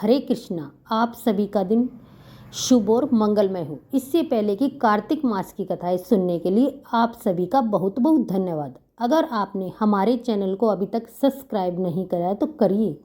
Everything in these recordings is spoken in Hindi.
हरे कृष्णा। आप सभी का दिन शुभ और मंगलमय हो। इससे पहले कि कार्तिक मास की कथाएं सुनने के लिए आप सभी का बहुत बहुत धन्यवाद। अगर आपने हमारे चैनल को अभी तक सब्सक्राइब नहीं करा है तो करिए।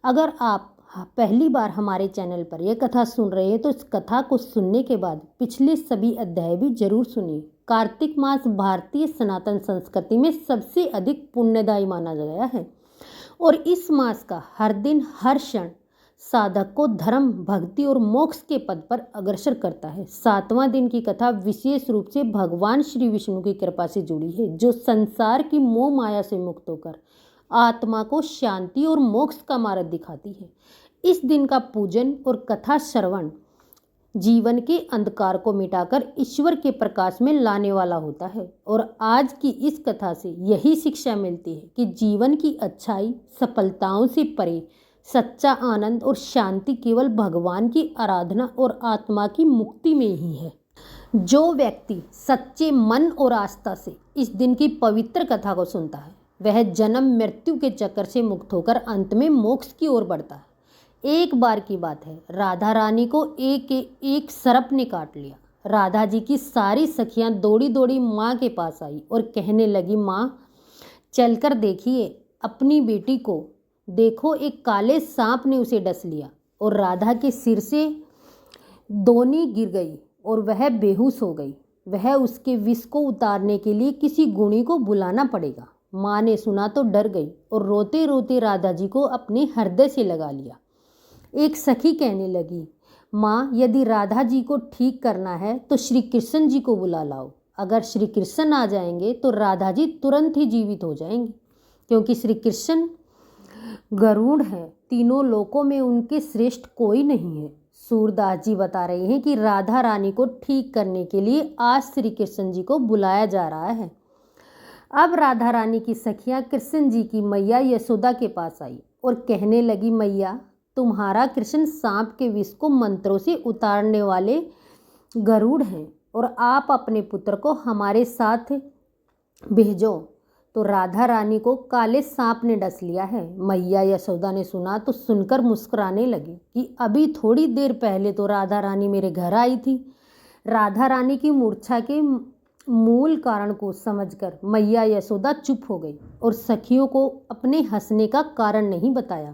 अगर आप पहली बार हमारे चैनल पर यह कथा सुन रहे हैं तो इस कथा को सुनने के बाद पिछले सभी अध्याय भी जरूर सुनिए। कार्तिक मास भारतीय सनातन संस्कृति में सबसे अधिक पुण्यदायी माना गया है और इस मास का हर दिन हर क्षण साधक को धर्म, भक्ति और मोक्ष के पद पर अग्रसर करता है। 7वां दिन की कथा विशेष रूप से भगवान श्री विष्णु की कृपा से जुड़ी है, जो संसार की मोह माया से मुक्त होकर आत्मा को शांति और मोक्ष का मार्ग दिखाती है। इस दिन का पूजन और कथा श्रवण जीवन के अंधकार को मिटाकर ईश्वर के प्रकाश में लाने वाला होता है। और आज की इस कथा से यही शिक्षा मिलती है कि जीवन की अच्छाई, सफलताओं से परे सच्चा आनंद और शांति केवल भगवान की आराधना और आत्मा की मुक्ति में ही है। जो व्यक्ति सच्चे मन और आस्था से इस दिन की पवित्र कथा को सुनता है, वह जन्म मृत्यु के चक्कर से मुक्त होकर अंत में मोक्ष की ओर बढ़ता है। एक बार की बात है, राधा रानी को एक सर्प ने काट लिया। राधा जी की सारी सखियां दौड़ी दौड़ी माँ के पास आई और कहने लगी, माँ चलकर देखिए अपनी बेटी को, देखो एक काले सांप ने उसे डस लिया। और राधा के सिर से दोनी गिर गई और वह बेहोश हो गई। वह उसके विष को उतारने के लिए किसी गुणी को बुलाना पड़ेगा। माँ ने सुना तो डर गई और रोते रोते राधा जी को अपने हृदय से लगा लिया। एक सखी कहने लगी, माँ यदि राधा जी को ठीक करना है तो श्री कृष्ण जी को बुला लाओ। अगर श्री कृष्ण आ जाएंगे तो राधा जी तुरंत ही जीवित हो जाएंगे, क्योंकि श्री कृष्ण गरुड़ है, तीनों लोकों में उनके श्रेष्ठ कोई नहीं है। सूरदास जी बता रहे हैं कि राधा रानी को ठीक करने के लिए आज श्री कृष्ण जी को बुलाया जा रहा है। अब राधा रानी की सखियां कृष्ण जी की मैया यशोदा के पास आई और कहने लगी, मैया तुम्हारा कृष्ण सांप के विष को मंत्रों से उतारने वाले गरुड़ हैं और आप अपने पुत्र को हमारे साथ भेजो। तो राधा रानी को काले सांप ने डस लिया है। मैया यशोदा ने सुना तो सुनकर मुस्कुराने लगी कि अभी थोड़ी देर पहले तो राधा रानी मेरे घर आई थी। राधा रानी की मूर्छा के मूल कारण को समझकर मैया यशोदा चुप हो गई और सखियों को अपने हंसने का कारण नहीं बताया।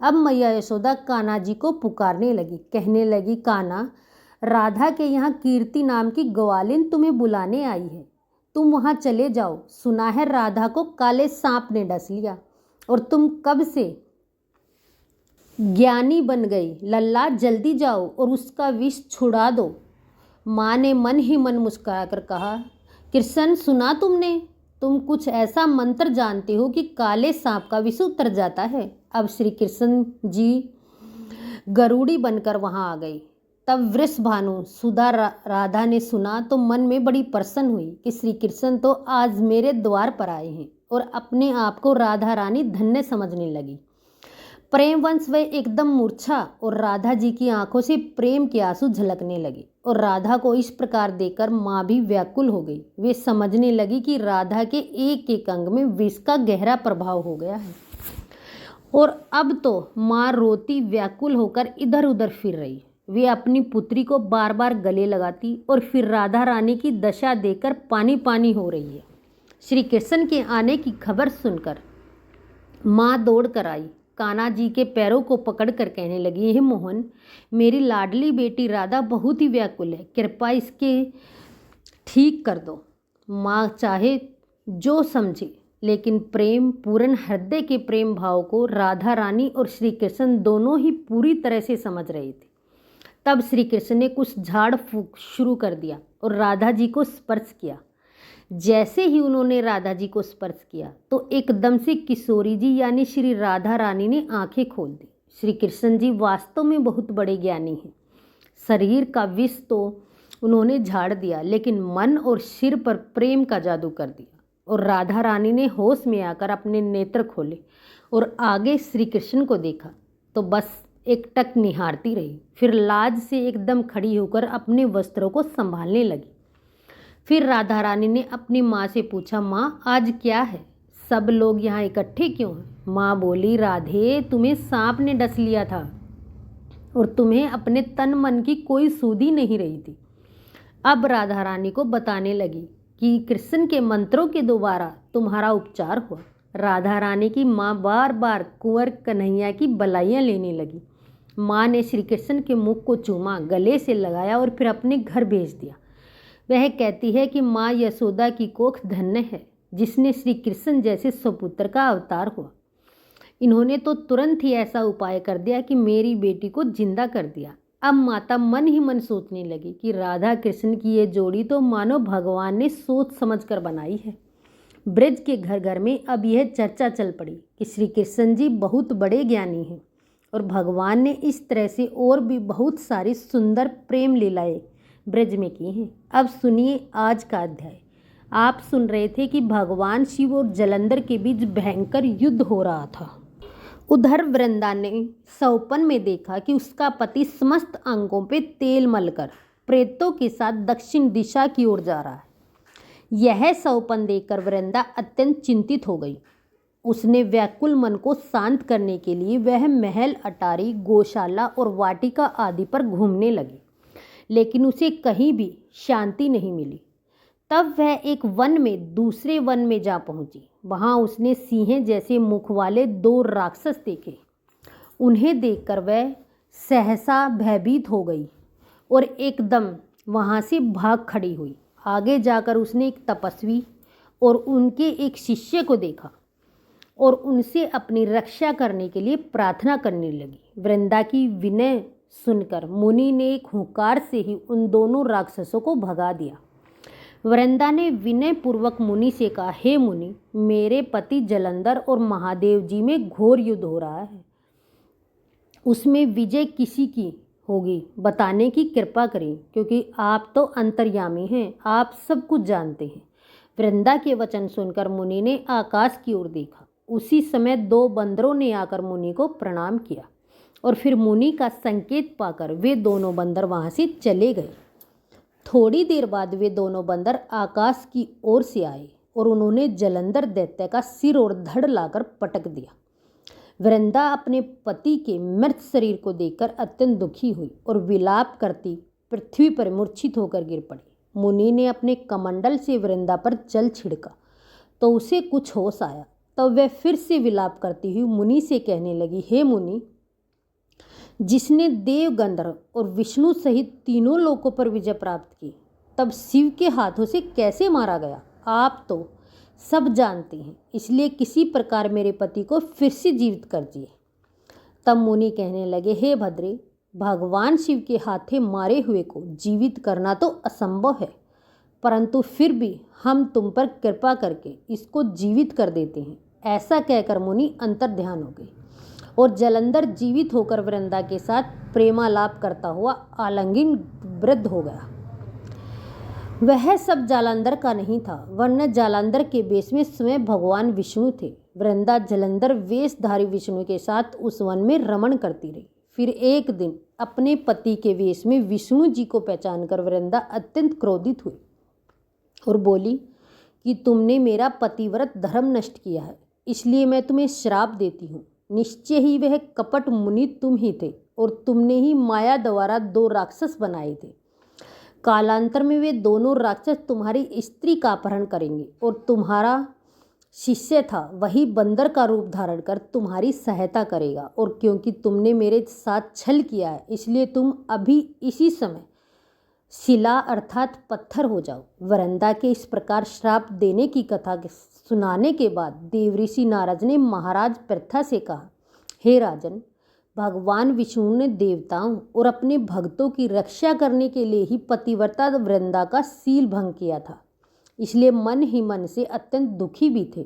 अब मैया यशोदा कान्हा जी को पुकारने लगी, कहने लगी, कान्हा राधा के यहाँ कीर्ति नाम की ग्वालिन तुम्हें बुलाने आई है, तुम वहाँ चले जाओ। सुना है राधा को काले सांप ने डस लिया और तुम कब से ज्ञानी बन गई। लल्ला जल्दी जाओ और उसका विष छुड़ा दो। माँ ने मन ही मन मुस्कुराकर कहा, कृष्ण सुना तुमने, तुम कुछ ऐसा मंत्र जानते हो कि काले सांप का विष उतर जाता है। अब श्री कृष्ण जी गरुड़ी बनकर वहाँ आ गई। तब वृषभानु सुधा राधा ने सुना तो मन में बड़ी प्रसन्न हुई कि श्री कृष्ण तो आज मेरे द्वार पर आए हैं और अपने आप को राधा रानी धन्य समझने लगी। प्रेमवंश वह एकदम मूर्छा और राधा जी की आंखों से प्रेम के आंसू झलकने लगे और राधा को इस प्रकार देखकर माँ भी व्याकुल हो गई। वे समझने लगी कि राधा के एक एक अंग में विष का गहरा प्रभाव हो गया है और अब तो माँ रोती व्याकुल होकर इधर उधर फिर रही। वे अपनी पुत्री को बार बार गले लगाती और फिर राधा रानी की दशा देखकर पानी पानी हो रही है। श्री कृष्ण के आने की खबर सुनकर माँ दौड़ कर आई, कान्हा जी के पैरों को पकड़कर कहने लगी, हे मोहन, मेरी लाडली बेटी राधा बहुत ही व्याकुल है, कृपा इसके ठीक कर दो। माँ चाहे जो समझे, लेकिन प्रेम पूर्ण हृदय के प्रेम भाव को राधा रानी और श्री कृष्ण दोनों ही पूरी तरह से समझ रहे थे। तब श्री कृष्ण ने कुछ झाड़ फूंक शुरू कर दिया और राधा जी को स्पर्श किया। जैसे ही उन्होंने राधा जी को स्पर्श किया तो एकदम से किशोरी जी यानी श्री राधा रानी ने आंखें खोल दी। श्री कृष्ण जी वास्तव में बहुत बड़े ज्ञानी हैं। शरीर का विष तो उन्होंने झाड़ दिया, लेकिन मन और सिर पर प्रेम का जादू कर दिया और राधा रानी ने होश में आकर अपने नेत्र खोले और आगे श्री कृष्ण को देखा तो बस एकटक निहारती रही। फिर लाज से एकदम खड़ी होकर अपने वस्त्रों को संभालने लगी। फिर राधा रानी ने अपनी माँ से पूछा, माँ आज क्या है, सब लोग यहाँ इकट्ठे क्यों हैं? माँ बोली, राधे तुम्हें सांप ने डस लिया था और तुम्हें अपने तन मन की कोई सुधि नहीं रही थी। अब राधा रानी को बताने लगी कि कृष्ण के मंत्रों के द्वारा तुम्हारा उपचार हुआ। राधा रानी की माँ बार बार कुंवर कन्हैया की बलाइयाँ लेने लगी। माँ ने श्री कृष्ण के मुख को चूमा, गले से लगाया और फिर अपने घर भेज दिया। वह कहती है कि माँ यशोदा की कोख धन्य है जिसने श्री कृष्ण जैसे सुपुत्र का अवतार हुआ। इन्होंने तो तुरंत ही ऐसा उपाय कर दिया कि मेरी बेटी को जिंदा कर दिया। अब माता मन ही मन सोचने लगी कि राधा कृष्ण की ये जोड़ी तो मानो भगवान ने सोच समझकर बनाई है। ब्रज के घर घर में अब यह चर्चा चल पड़ी कि श्री कृष्ण जी बहुत बड़े ज्ञानी हैं और भगवान ने इस तरह से और भी बहुत सारी सुंदर प्रेम लीलाएं ब्रज में की हैं। अब सुनिए आज का अध्याय। आप सुन रहे थे कि भगवान शिव और जलंधर के बीच भयंकर युद्ध हो रहा था। उधर वृंदा ने सौपन में देखा कि उसका पति समस्त अंगों पे तेल मलकर प्रेतों के साथ दक्षिण दिशा की ओर जा रहा है। यह सौपन देखकर वृंदा अत्यंत चिंतित हो गई। उसने व्याकुल मन को शांत करने के लिए वह महल, अटारी, गौशाला और वाटिका आदि पर घूमने लगी, लेकिन उसे कहीं भी शांति नहीं मिली। तब वह एक वन में दूसरे वन में जा पहुंची। वहां उसने सिंह जैसे मुख वाले 2 राक्षस देखे। उन्हें देखकर वह सहसा भयभीत हो गई और एकदम वहां से भाग खड़ी हुई। आगे जाकर उसने एक तपस्वी और उनके एक शिष्य को देखा और उनसे अपनी रक्षा करने के लिए प्रार्थना करने लगी। वृंदा की विनय सुनकर मुनि ने एक हुंकार से ही उन दोनों राक्षसों को भगा दिया। वृंदा ने विनय पूर्वक मुनि से कहा, हे मुनि, मेरे पति जलंधर और महादेव जी में घोर युद्ध हो रहा है। उसमें विजय किसी की होगी बताने की कृपा करें, क्योंकि आप तो अंतर्यामी हैं, आप सब कुछ जानते हैं। वृंदा के वचन सुनकर मुनि ने आकाश की ओर देखा। उसी समय 2 बंदरों ने आकर मुनि को प्रणाम किया और फिर मुनि का संकेत पाकर वे दोनों बंदर वहां से चले गए। थोड़ी देर बाद वे दोनों बंदर आकाश की ओर से आए और उन्होंने जलंधर दैत्य का सिर और धड़ लाकर पटक दिया। वृंदा अपने पति के मृत शरीर को देखकर अत्यंत दुखी हुई और विलाप करती पृथ्वी पर मूर्छित होकर गिर पड़ी। मुनि ने अपने कमंडल से वृंदा पर जल छिड़का तो उसे कुछ होश आया। तब वह फिर से विलाप करती हुई मुनि से कहने लगी, हे मुनि, जिसने देव, गंधर्व और विष्णु सहित तीनों लोकों पर विजय प्राप्त की, तब शिव के हाथों से कैसे मारा गया आप तो सब जानते हैं। इसलिए किसी प्रकार मेरे पति को फिर से जीवित कर दिए। तब मुनि कहने लगे, हे भद्रे, भगवान शिव के हाथे मारे हुए को जीवित करना तो असंभव है, परंतु फिर भी हम तुम पर कृपा करके इसको जीवित कर देते हैं। ऐसा कहकर मुनि अंतर्ध्यान हो गए और जलंधर जीवित होकर वृंदा के साथ प्रेमालाप करता हुआ आलिंगन वृद्ध हो गया। वह सब जालंधर का नहीं था, वरना जालंधर के वेश में स्वयं भगवान विष्णु थे। वृंदा जलंधर वेशधारी विष्णु के साथ उस वन में रमण करती रही। फिर एक दिन अपने पति के वेश में विष्णु जी को पहचानकर वृंदा अत्यंत क्रोधित हुई और बोली कि तुमने मेरा पतिव्रत धर्म नष्ट किया है, इसलिए मैं तुम्हें श्राप देती हूँ। निश्चय ही वह कपट मुनि तुम ही थे और तुमने ही माया द्वारा 2 राक्षस बनाए थे। कालांतर में वे दोनों राक्षस तुम्हारी स्त्री का अपहरण करेंगे और तुम्हारा शिष्य था वही बंदर का रूप धारण कर तुम्हारी सहायता करेगा। और क्योंकि तुमने मेरे साथ छल किया है, इसलिए तुम अभी इसी समय शिला अर्थात पत्थर हो जाओ। वृंदा के इस प्रकार श्राप देने की कथा सुनाने के बाद देवऋषि नारद ने महाराज प्रथा से कहा, हे राजन, भगवान विष्णु ने देवताओं और अपने भक्तों की रक्षा करने के लिए ही पतिव्रता वृंदा का शील भंग किया था, इसलिए मन ही मन से अत्यंत दुखी भी थे।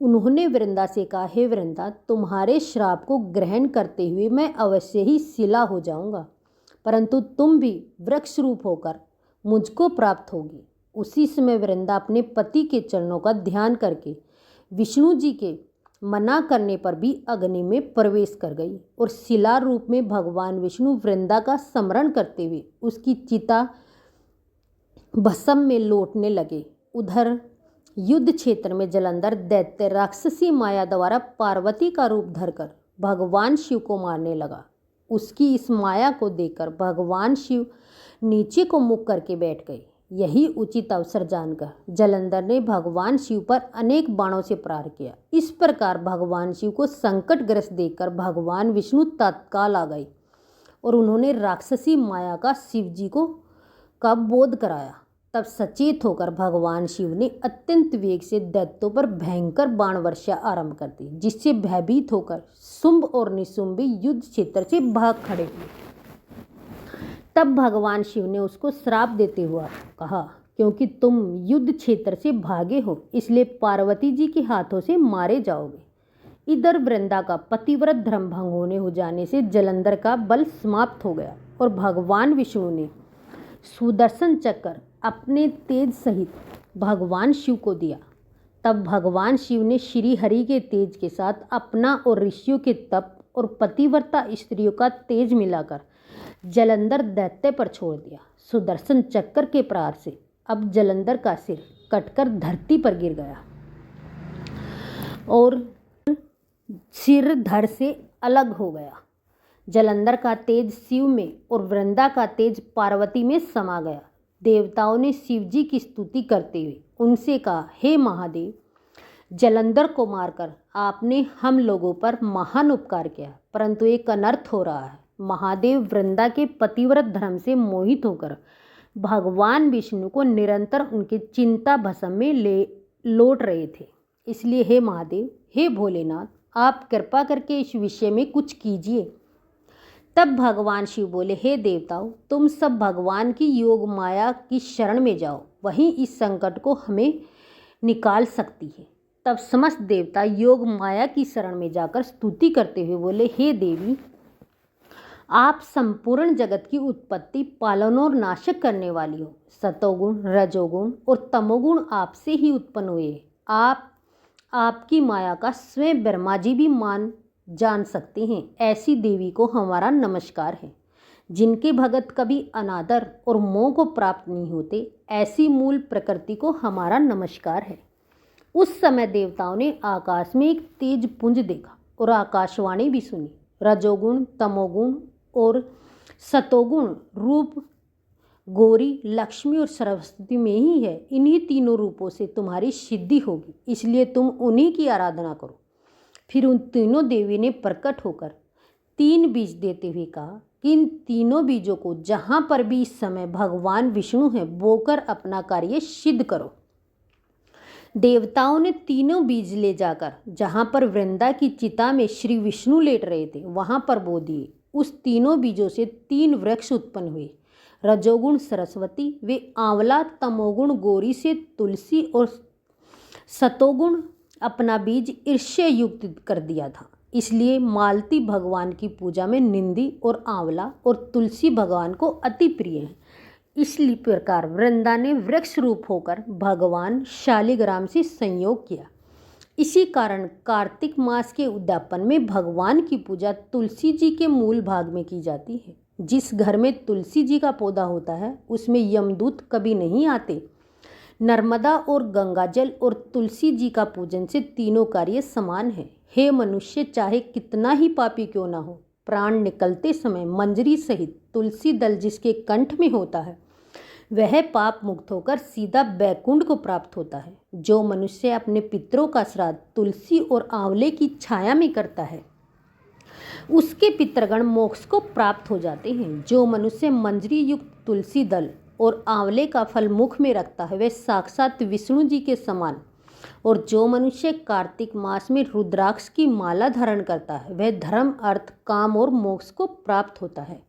उन्होंने वृंदा से कहा, हे वृंदा, तुम्हारे श्राप को ग्रहण करते हुए मैं अवश्य ही शिला हो जाऊंगा, परंतु तुम भी वृक्ष रूप होकर मुझको प्राप्त होगी। उसी समय वृंदा अपने पति के चरणों का ध्यान करके विष्णु जी के मना करने पर भी अग्नि में प्रवेश कर गई और शिला रूप में भगवान विष्णु वृंदा का स्मरण करते हुए उसकी चिता भस्म में लौटने लगे। उधर युद्ध क्षेत्र में जलंधर दैत्य राक्षसी माया द्वारा पार्वती का रूप धरकर भगवान शिव को मारने लगा। उसकी इस माया को देखकर भगवान शिव नीचे को मुख करके बैठ गए। यही उचित अवसर जानकर जलंधर ने भगवान शिव पर अनेक बाणों से प्रहार किया। इस प्रकार भगवान शिव को संकटग्रस्त देखकर भगवान विष्णु तत्काल आ गए और उन्होंने राक्षसी माया का शिव जी को बोध कराया। तब सचेत होकर भगवान शिव ने अत्यंत वेग से दैत्यों पर भयंकर बाण वर्षा आरंभ कर दी, जिससे भयभीत होकर शुंभ और निशुंभ भी युद्ध क्षेत्र से भाग खड़े हुए। तब भगवान शिव ने उसको श्राप देते हुए कहा, क्योंकि तुम युद्ध क्षेत्र से भागे हो इसलिए पार्वती जी के हाथों से मारे जाओगे। इधर वृंदा का पतिव्रत धर्म भंग होने हो जाने से जलंधर का बल समाप्त हो गया और भगवान विष्णु ने सुदर्शन चक्र अपने तेज सहित भगवान शिव को दिया। तब भगवान शिव ने श्री हरि के तेज के साथ अपना और ऋषियों के तप और पतिव्रता स्त्रियों का तेज मिलाकर जलंधर दैत्य पर छोड़ दिया। सुदर्शन चक्र के प्रहार से अब जलंधर का सिर कटकर धरती पर गिर गया और सिर धड़ से अलग हो गया। जलंधर का तेज शिव में और वृंदा का तेज पार्वती में समा गया। देवताओं ने शिव जी की स्तुति करते हुए उनसे कहा, हे महादेव, जलंधर को मारकर आपने हम लोगों पर महान उपकार किया, परंतु एक अनर्थ हो रहा है। महादेव वृंदा के पतिव्रत धर्म से मोहित होकर भगवान विष्णु को निरंतर उनके चिंता भस्म में लौट रहे थे। इसलिए हे महादेव, हे भोलेनाथ, आप कृपा करके इस विषय में कुछ कीजिए। तब भगवान शिव बोले, हे देवताओं, तुम सब भगवान की योग माया की शरण में जाओ, वहीं इस संकट को हमें निकाल सकती है। तब समस्त देवता योग माया की शरण में जाकर स्तुति करते हुए बोले, हे देवी, आप संपूर्ण जगत की उत्पत्ति, पालन और नाशक करने वाली हो। सतोगुण, रजोगुण और तमोगुण आपसे ही उत्पन्न हुए। आपकी माया का स्वयं ब्रह्मा जी भी जान सकते हैं। ऐसी देवी को हमारा नमस्कार है। जिनके भगत कभी अनादर और मोह को प्राप्त नहीं होते, ऐसी मूल प्रकृति को हमारा नमस्कार है। उस समय देवताओं ने आकाश में एक तेज पुंज देखा और आकाशवाणी भी सुनी। रजोगुण, तमोगुण और सतोगुण रूप गौरी, लक्ष्मी और सरस्वती में ही है। इन्हीं तीनों रूपों से तुम्हारी सिद्धि होगी, इसलिए तुम उन्हीं की आराधना करो। फिर उन तीनों देवी ने प्रकट होकर 3 बीज देते हुए कहा कि इन तीनों बीजों को जहाँ पर भी इस समय भगवान विष्णु हैं बोकर अपना कार्य सिद्ध करो। देवताओं ने तीनों बीज ले जाकर जहाँ पर वृंदा की चिता में श्री विष्णु लेट रहे थे वहाँ पर बो दिए। उस तीनों बीजों से 3 वृक्ष उत्पन्न हुए। रजोगुण सरस्वती वे आंवला, तमोगुण गौरी से तुलसी और सतोगुण अपना बीज ईर्ष्या युक्त कर दिया था। इसलिए मालती भगवान की पूजा में निंदी और आंवला और तुलसी भगवान को अति प्रिय है। इसलिए प्रकार वृंदा ने वृक्ष रूप होकर भगवान शालिग्राम से संयोग किया। इसी कारण कार्तिक मास के उद्यापन में भगवान की पूजा तुलसी जी के मूल भाग में की जाती है। जिस घर में तुलसी जी का पौधा होता है उसमें यमदूत कभी नहीं आते। नर्मदा और गंगाजल और तुलसी जी का पूजन से तीनों कार्य समान है। हे मनुष्य, चाहे कितना ही पापी क्यों ना हो, प्राण निकलते समय मंजरी सहित तुलसी दल जिसके कंठ में होता है वह पाप मुक्त होकर सीधा बैकुंठ को प्राप्त होता है। जो मनुष्य अपने पितरों का श्राद्ध तुलसी और आंवले की छाया में करता है उसके पितृगण मोक्ष को प्राप्त हो जाते हैं। जो मनुष्य मंजरी युक्त तुलसी दल और आंवले का फल मुख में रखता है वह साक्षात विष्णु जी के समान, और जो मनुष्य कार्तिक मास में रुद्राक्ष की माला धारण करता है वह धर्म, अर्थ, काम और मोक्ष को प्राप्त होता है।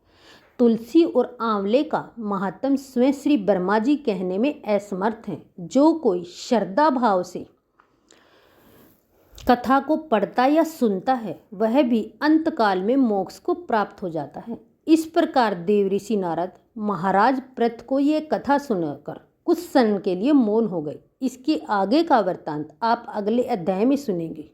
तुलसी और आंवले का महात्म स्वयं श्री ब्रह्मा जी कहने में असमर्थ हैं। जो कोई श्रद्धा भाव से कथा को पढ़ता या सुनता है वह भी अंतकाल में मोक्ष को प्राप्त हो जाता है। इस प्रकार देव ऋषि नारद महाराज प्रथ को ये कथा सुनकर कुछ क्षण के लिए मौन हो गए। इसके आगे का वृत्तांत आप अगले अध्याय में सुनेंगे।